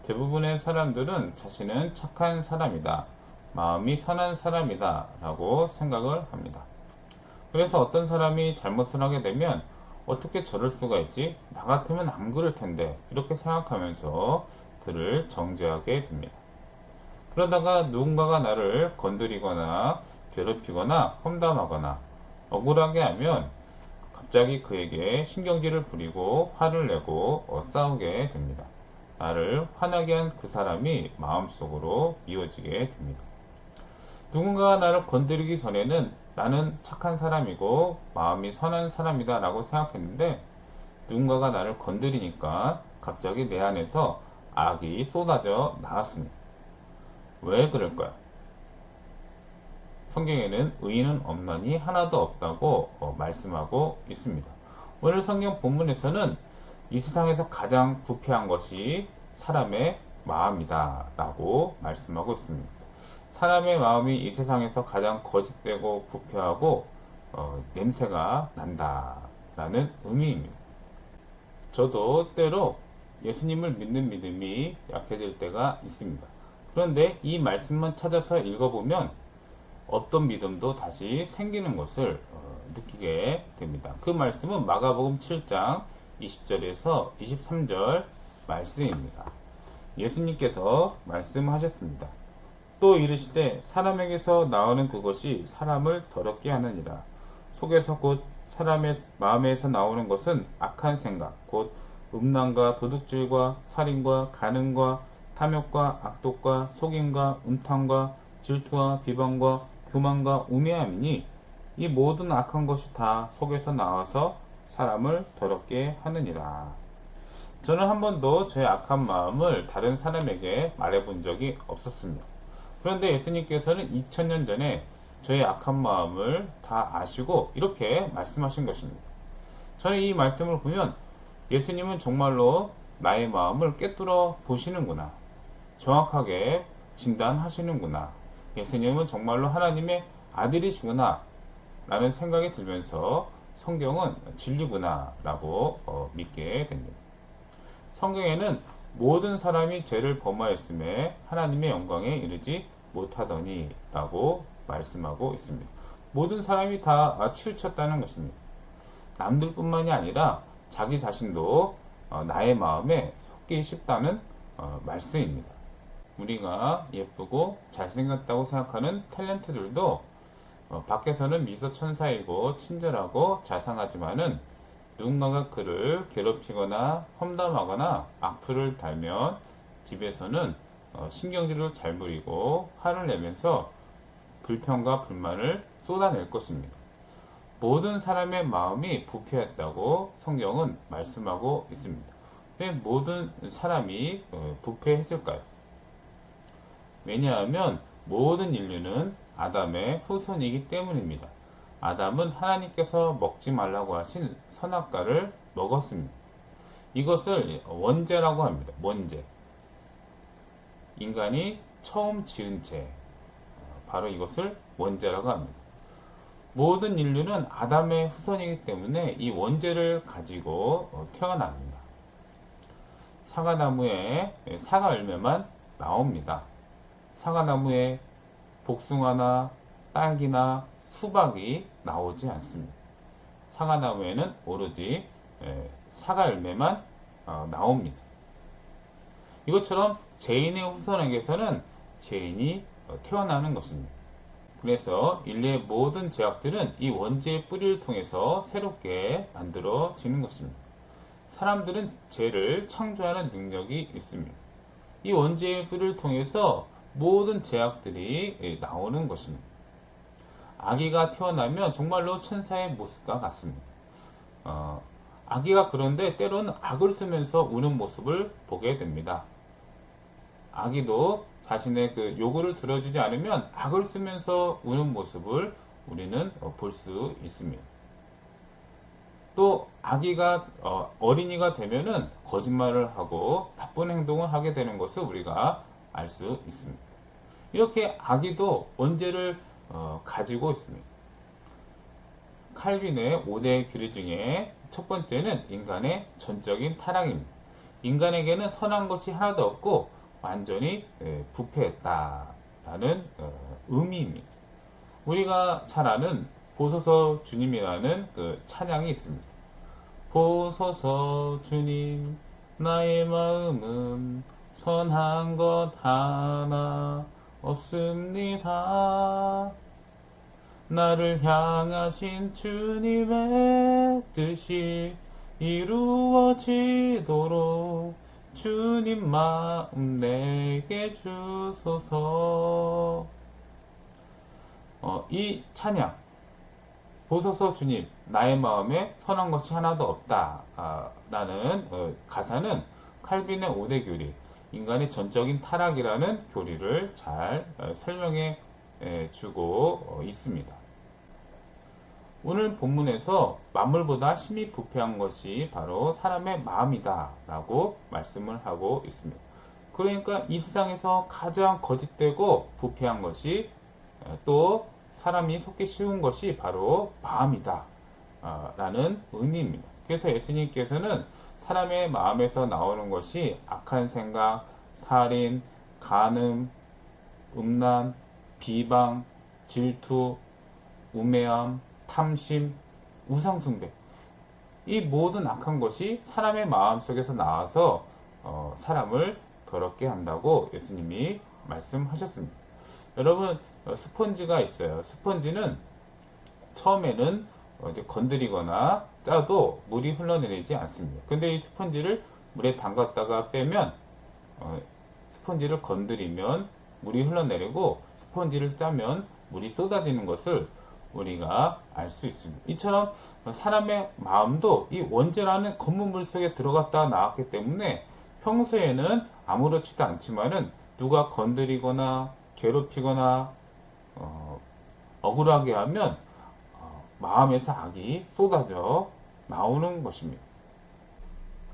대부분의 사람들은 자신은 착한 사람이다, 마음이 선한 사람이다 라고 생각을 합니다. 그래서 어떤 사람이 잘못을 하게 되면 어떻게 저럴 수가 있지? 나 같으면 안 그럴 텐데 이렇게 생각하면서 그를 정죄하게 됩니다. 그러다가 누군가가 나를 건드리거나 괴롭히거나 험담하거나 억울하게 하면 갑자기 그에게 신경질을 부리고 화를 내고 싸우게 됩니다. 나를 화나게 한 그 사람이 마음속으로 미워지게 됩니다. 누군가가 나를 건드리기 전에는 나는 착한 사람이고 마음이 선한 사람이다 라고 생각했는데 누군가가 나를 건드리니까 갑자기 내 안에서 악이 쏟아져 나왔습니다. 왜 그럴까요? 성경에는 의인은 없나니 하나도 없다고 말씀하고 있습니다. 오늘 성경 본문에서는 이 세상에서 가장 부패한 것이 사람의 마음이다 라고 말씀하고 있습니다. 사람의 마음이 이 세상에서 가장 거짓되고 부패하고 냄새가 난다 라는 의미입니다. 저도 때로 예수님을 믿는 믿음이 약해질 때가 있습니다. 그런데 이 말씀만 찾아서 읽어보면 어떤 믿음도 다시 생기는 것을 느끼게 됩니다. 그 말씀은 마가복음 7장 20절에서 23절 말씀입니다. 예수님께서 말씀하셨습니다. 또 이르시되 사람에게서 나오는 그것이 사람을 더럽게 하느니라. 속에서 곧 사람의 마음에서 나오는 것은 악한 생각, 곧 음란과 도둑질과 살인과 간음과 탐욕과 악독과 속임과 음탕과 질투와 비방과 교만과 우매함이니 이 모든 악한 것이 다 속에서 나와서 사람을 더럽게 하느니라. 저는 한 번도 저의 악한 마음을 다른 사람에게 말해본 적이 없었습니다. 그런데 예수님께서는 2000년 전에 저의 악한 마음을 다 아시고 이렇게 말씀하신 것입니다. 저는 이 말씀을 보면 예수님은 정말로 나의 마음을 꿰뚫어 보시는구나. 정확하게 진단하시는구나. 예수님은 정말로 하나님의 아들이시구나. 라는 생각이 들면서 성경은 진리구나. 라고 믿게 됩니다. 성경에는 모든 사람이 죄를 범하였음에 하나님의 영광에 이르지 못하더니 라고 말씀하고 있습니다. 모든 사람이 다 치우쳤다는 것입니다. 남들뿐만이 아니라 자기 자신도 나의 마음에 속기 쉽다는 말씀입니다. 우리가 예쁘고 잘생겼다고 생각하는 탤런트들도 밖에서는 미소 천사이고 친절하고 자상하지만은 누군가가 그를 괴롭히거나 험담하거나 악플을 달면 집에서는 신경질을 잘 부리고 화를 내면서 불평과 불만을 쏟아낼 것입니다. 모든 사람의 마음이 부패했다고 성경은 말씀하고 있습니다. 왜 모든 사람이 부패했을까요? 왜냐하면 모든 인류는 아담의 후손이기 때문입니다. 아담은 하나님께서 먹지 말라고 하신 선악과를 먹었습니다. 이것을 원죄라고 합니다. 원죄. 인간이 처음 지은 죄. 바로 이것을 원죄라고 합니다. 모든 인류는 아담의 후손이기 때문에 이 원죄를 가지고 태어납니다. 사과나무에 사과 열매만 나옵니다. 사과나무에 복숭아나 딸기나 수박이 나오지 않습니다. 사과나무에는 오로지 사과 열매만 나옵니다. 이것처럼 죄인의 후손에게서는 죄인이 태어나는 것입니다. 그래서 인류의 모든 죄악들은 이 원죄의 뿌리를 통해서 새롭게 만들어지는 것입니다. 사람들은 죄를 창조하는 능력이 있습니다. 이 원죄의 뿌리를 통해서 모든 죄악들이 나오는 것입니다. 아기가 태어나면 정말로 천사의 모습과 같습니다. 아기가 그런데 때로는 악을 쓰면서 우는 모습을 보게 됩니다. 아기도 자신의 그 요구를 들어주지 않으면 악을 쓰면서 우는 모습을 우리는 볼 수 있습니다. 또 아기가 어린이가 되면은 거짓말을 하고 나쁜 행동을 하게 되는 것을 우리가 알 수 있습니다. 이렇게 아기도 원죄를 가지고 있습니다. 칼빈의 5대 규례 중에 첫 번째는 인간의 전적인 타락입니다. 인간에게는 선한 것이 하나도 없고 완전히 부패했다라는 의미입니다. 우리가 잘 아는 보소서 주님이라는 그 찬양이 있습니다. 보소서 주님, 나의 마음은 선한 것 하나 없습니다. 나를 향하신 주님의 뜻이 이루어지도록 주님 마음 내게 주소서. 이 찬양, 보소서 주님, 나의 마음에 선한 것이 하나도 없다 라는 가사는 칼빈의 5대 교리, 인간의 전적인 타락이라는 교리를 잘 설명해 주고 있습니다. 오늘 본문에서 만물보다 심히 부패한 것이 바로 사람의 마음이다 라고 말씀을 하고 있습니다. 그러니까 이 세상에서 가장 거짓되고 부패한 것이 또 사람이 속기 쉬운 것이 바로 마음이다 라는 의미입니다. 그래서 예수님께서는 사람의 마음에서 나오는 것이 악한 생각, 살인, 간음, 음란, 비방, 질투, 우매함, 탐심, 우상숭배, 이 모든 악한 것이 사람의 마음 속에서 나와서 사람을 더럽게 한다고 예수님이 말씀하셨습니다. 여러분, 스펀지가 있어요. 스펀지는 처음에는 이제 건드리거나 짜도 물이 흘러내리지 않습니다. 근데 이 스펀지를 물에 담갔다가 빼면 스펀지를 건드리면 물이 흘러내리고 스펀지를 짜면 물이 쏟아지는 것을 우리가 알 수 있습니다. 이처럼 사람의 마음도 이 원죄라는 검은 물 속에 들어갔다 나왔기 때문에 평소에는 아무렇지도 않지만은 누가 건드리거나 괴롭히거나 억울하게 하면 마음에서 악이 쏟아져 나오는 것입니다.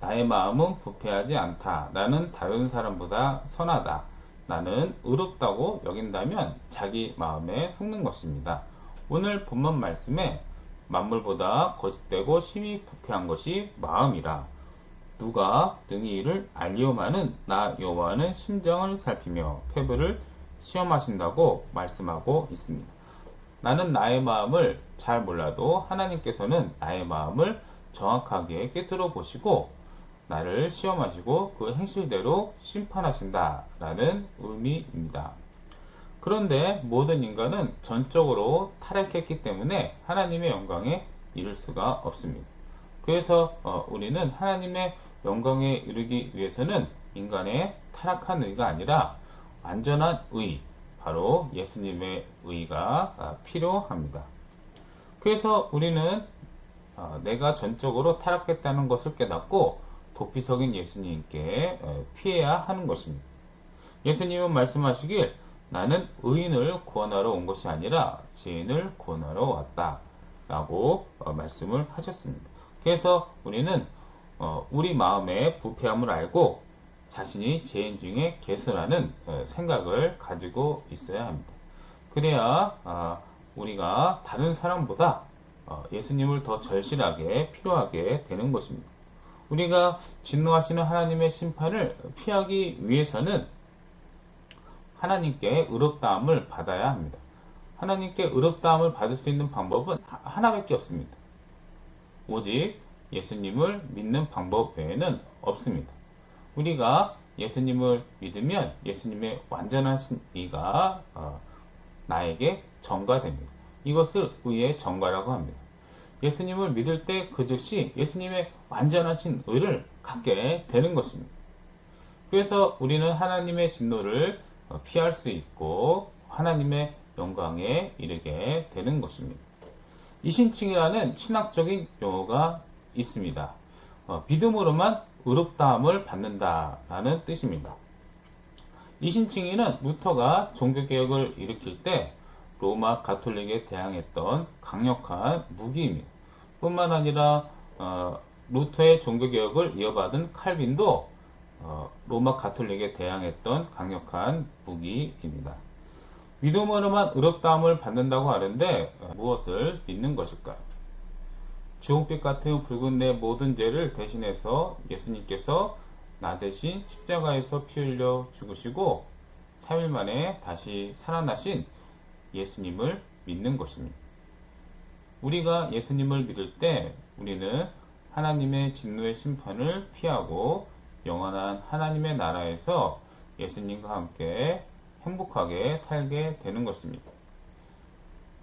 나의 마음은 부패하지 않다. 나는 다른 사람보다 선하다. 나는 의롭다고 여긴다면 자기 마음에 속는 것입니다. 오늘 본문 말씀에 만물보다 거짓되고 심히 부패한 것이 마음이라. 누가 능히 이를 알리오마는 나 여호와는 심정을 살피며 폐부를 시험하신다고 말씀하고 있습니다. 나는 나의 마음을 잘 몰라도 하나님께서는 나의 마음을 정확하게 꿰뚫어 보시고 나를 시험하시고 그 행실대로 심판하신다라는 의미입니다. 그런데 모든 인간은 전적으로 타락했기 때문에 하나님의 영광에 이를 수가 없습니다. 그래서 우리는 하나님의 영광에 이르기 위해서는 인간의 타락한 의가 아니라 완전한 의, 바로 예수님의 의가 필요합니다. 그래서 우리는 내가 전적으로 타락했다는 것을 깨닫고 도피석인 예수님께 피해야 하는 것입니다. 예수님은 말씀하시길 나는 의인을 구원하러 온 것이 아니라 죄인을 구원하러 왔다 라고 말씀을 하셨습니다. 그래서 우리는 우리 마음의 부패함을 알고 자신이 죄인 중에 개수라는 생각을 가지고 있어야 합니다. 그래야 우리가 다른 사람보다 예수님을 더 절실하게 필요하게 되는 것입니다. 우리가 진노하시는 하나님의 심판을 피하기 위해서는 하나님께 의롭다함을 받아야 합니다. 하나님께 의롭다함을 받을 수 있는 방법은 하나밖에 없습니다. 오직 예수님을 믿는 방법 외에는 없습니다. 우리가 예수님을 믿으면 예수님의 완전하신 의가 나에게 전가됩니다. 이것을 의의 전가라고 합니다. 예수님을 믿을 때 그 즉시 예수님의 완전하신 의를 갖게 되는 것입니다. 그래서 우리는 하나님의 진노를 피할 수 있고 하나님의 영광에 이르게 되는 것입니다. 이신칭이라는 신학적인 용어가 있습니다. 믿음으로만 의롭다함을 받는다라는 뜻입니다. 이신칭이는 루터가 종교개혁을 일으킬 때 로마 가톨릭에 대항했던 강력한 무기입니다. 뿐만 아니라 루터의 종교개혁을 이어받은 칼빈도 로마 가톨릭에 대항했던 강력한 무기입니다. 믿음으로만 의롭다함을 받는다고 하는데 무엇을 믿는 것일까요? 주홍빛 같은 붉은 내 모든 죄를 대신해서 예수님께서 나 대신 십자가에서 피 흘려 죽으시고 3일 만에 다시 살아나신 예수님을 믿는 것입니다. 우리가 예수님을 믿을 때 우리는 하나님의 진노의 심판을 피하고 영원한 하나님의 나라에서 예수님과 함께 행복하게 살게 되는 것입니다.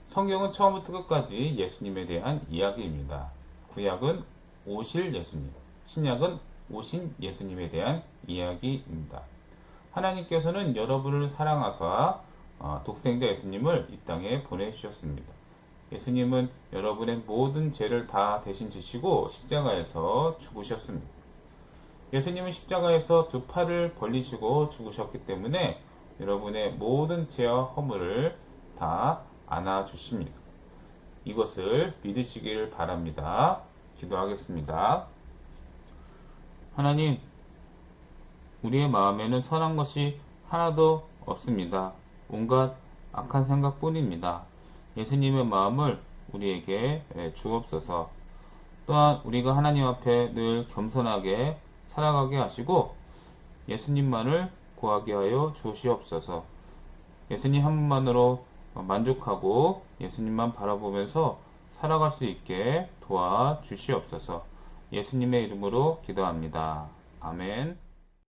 성경은 처음부터 끝까지 예수님에 대한 이야기입니다. 구약은 오실 예수님, 신약은 오신 예수님에 대한 이야기입니다. 하나님께서는 여러분을 사랑하사 독생자 예수님을 이 땅에 보내주셨습니다. 예수님은 여러분의 모든 죄를 다 대신 지시고 십자가에서 죽으셨습니다. 예수님은 십자가에서 두 팔을 벌리시고 죽으셨기 때문에 여러분의 모든 죄와 허물을 다 안아주십니다. 이것을 믿으시길 바랍니다. 기도하겠습니다. 하나님, 우리의 마음에는 선한 것이 하나도 없습니다. 온갖 악한 생각뿐입니다. 예수님의 마음을 우리에게 주옵소서. 또한 우리가 하나님 앞에 늘 겸손하게 살아가게 하시고 예수님만을 구하게 하여 주시옵소서. 예수님 한 분만으로 만족하고 예수님만 바라보면서 살아갈 수 있게 도와주시옵소서. 예수님의 이름으로 기도합니다. 아멘.